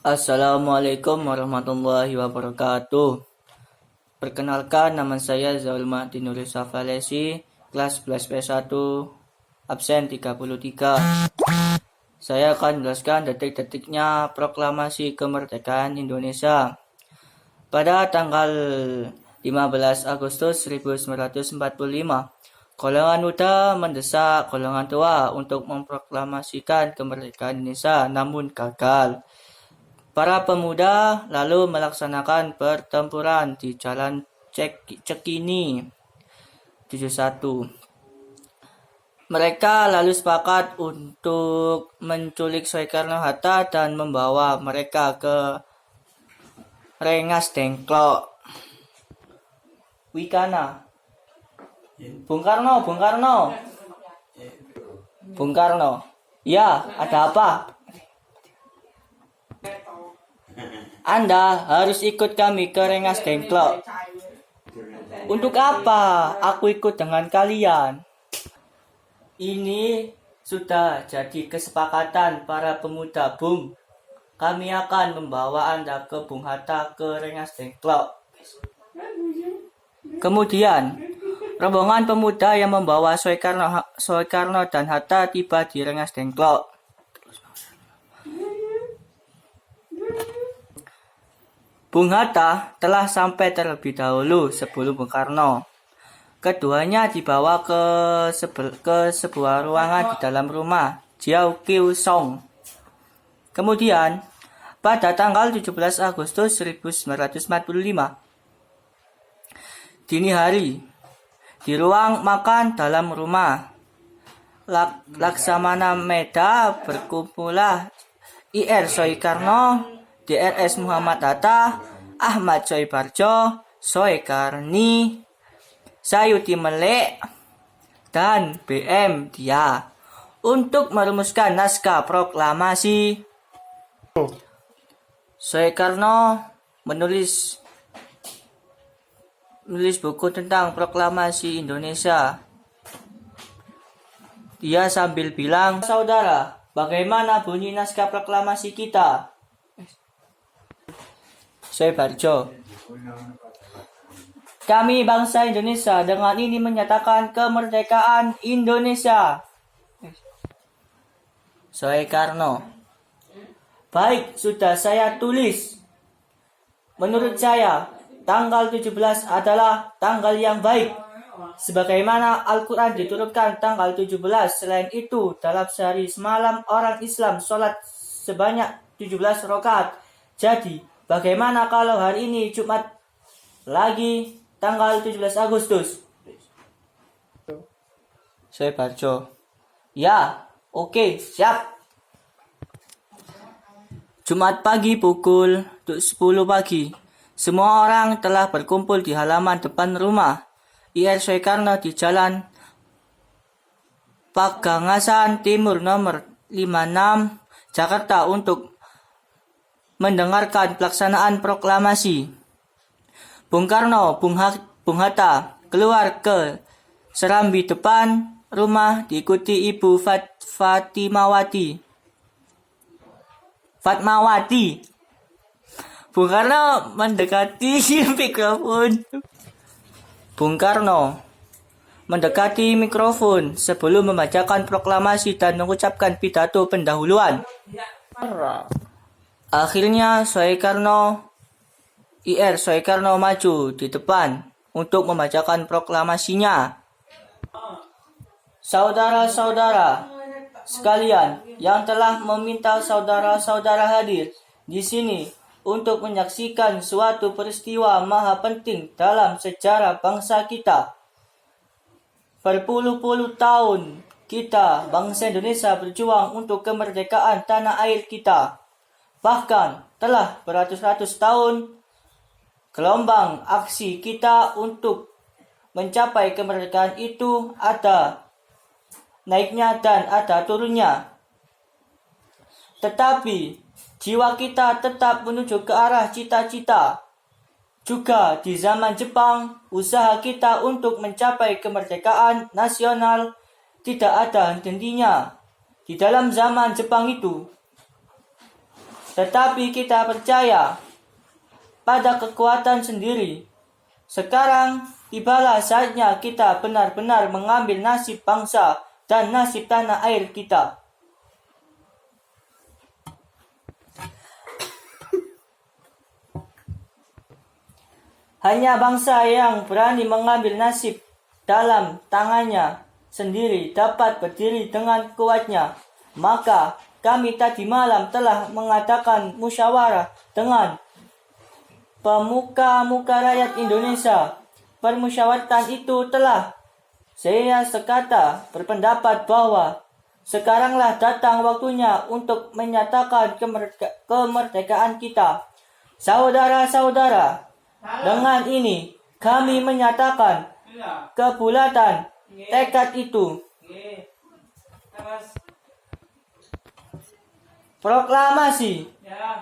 Assalamualaikum warahmatullahi wabarakatuh. Perkenalkan, nama saya Zaul Mahdi Nuri Safalesi, kelas 11 P1, absen 33. Saya akan menjelaskan detik-detiknya proklamasi kemerdekaan Indonesia. Pada tanggal 15 Agustus 1945, golongan muda mendesak golongan tua untuk memproklamasikan kemerdekaan Indonesia, namun gagal. Para pemuda lalu melaksanakan pertempuran di Jalan Cekini 71. Mereka lalu sepakat untuk menculik Soekarno-Hatta dan membawa mereka ke Rengas Dengklok. Wikana. Bung Karno. Ya, ada apa? Anda harus ikut kami ke Rengas Dengklok. Untuk apa aku ikut dengan kalian? Ini sudah jadi kesepakatan para pemuda, Bung. Kami akan membawa Anda ke Bung Hatta ke Rengas Dengklok. Kemudian, rombongan pemuda yang membawa Soekarno dan Hatta tiba di Rengas Dengklok. Bung Hatta telah sampai terlebih dahulu sebelum Bung Karno. Keduanya dibawa ke sebuah ruangan di dalam rumah Jiao Kiu Song. Kemudian, pada tanggal 17 Agustus 1945, dini hari, di ruang makan dalam rumah Laksamana Meda berkumpullah Ir Soekarno, DRS Muhammad Hatta, Ahmad Soebarjo, Soekarni, Sayuti Melek, dan BM Dia untuk merumuskan naskah proklamasi. Soekarno menulis buku tentang proklamasi Indonesia. Dia sambil bilang, "Saudara, bagaimana bunyi naskah proklamasi kita?" Soebarjo, "Kami bangsa Indonesia dengan ini menyatakan kemerdekaan Indonesia." Soekarno, "Baik, sudah saya tulis. Menurut saya, tanggal 17 adalah tanggal yang baik. Sebagaimana Al-Quran diturunkan tanggal 17. Selain itu, dalam sehari semalam orang Islam sholat sebanyak 17 rakaat. Jadi, bagaimana kalau hari ini Jumat lagi tanggal 17 Agustus? Soebarjo, "Ya, oke, siap." Jumat pagi pukul 10 pagi, semua orang telah berkumpul di halaman depan rumah Ir Soekarno di Jalan Pagangasan Timur nomor 56, Jakarta untuk mendengarkan pelaksanaan proklamasi. Bung Karno, Bung Hatta keluar ke serambi depan rumah diikuti Ibu Fatmawati. Bung Karno mendekati mikrofon sebelum membacakan proklamasi dan mengucapkan pidato pendahuluan. Akhirnya Ir Soekarno maju di depan untuk membacakan proklamasinya. "Saudara-saudara sekalian yang telah meminta saudara-saudara hadir di sini untuk menyaksikan suatu peristiwa maha penting dalam sejarah bangsa kita. Berpuluh-puluh tahun kita, bangsa Indonesia, berjuang untuk kemerdekaan tanah air kita. Bahkan telah beratus-ratus tahun gelombang aksi kita untuk mencapai kemerdekaan itu ada naiknya dan ada turunnya. Tetapi jiwa kita tetap menuju ke arah cita-cita. Juga di zaman Jepang, usaha kita untuk mencapai kemerdekaan nasional tidak ada henti-hentinya. Di dalam zaman Jepang itu, tetapi kita percaya pada kekuatan sendiri. Sekarang tibalah saatnya kita benar-benar mengambil nasib bangsa dan nasib tanah air kita. Hanya bangsa yang berani mengambil nasib dalam tangannya sendiri dapat berdiri dengan kuatnya. Maka kami tadi malam telah mengadakan musyawarah dengan pemuka-muka rakyat Indonesia. Permusyawaratan itu telah saya sekata berpendapat bahwa sekaranglah datang waktunya untuk menyatakan kemerdekaan kita. Saudara-saudara, dengan ini kami menyatakan kebulatan tekad itu. Proklamasi,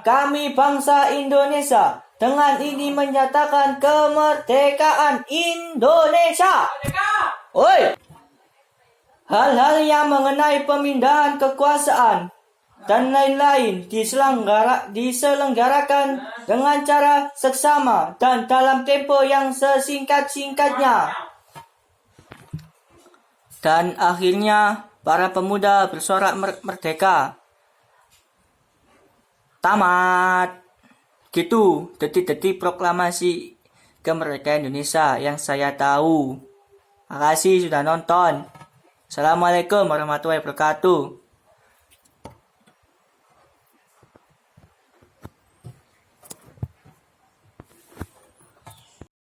kami bangsa Indonesia dengan ini menyatakan kemerdekaan Indonesia. Oi! Hal-hal yang mengenai pemindahan kekuasaan dan lain-lain diselenggarakan dengan cara seksama dan dalam tempo yang sesingkat-singkatnya. Dan akhirnya para pemuda bersorak merdeka. Tamat. Gitu detik-detik proklamasi kemerdekaan Indonesia yang saya tahu. Makasih sudah nonton. Assalamualaikum warahmatullahi wabarakatuh.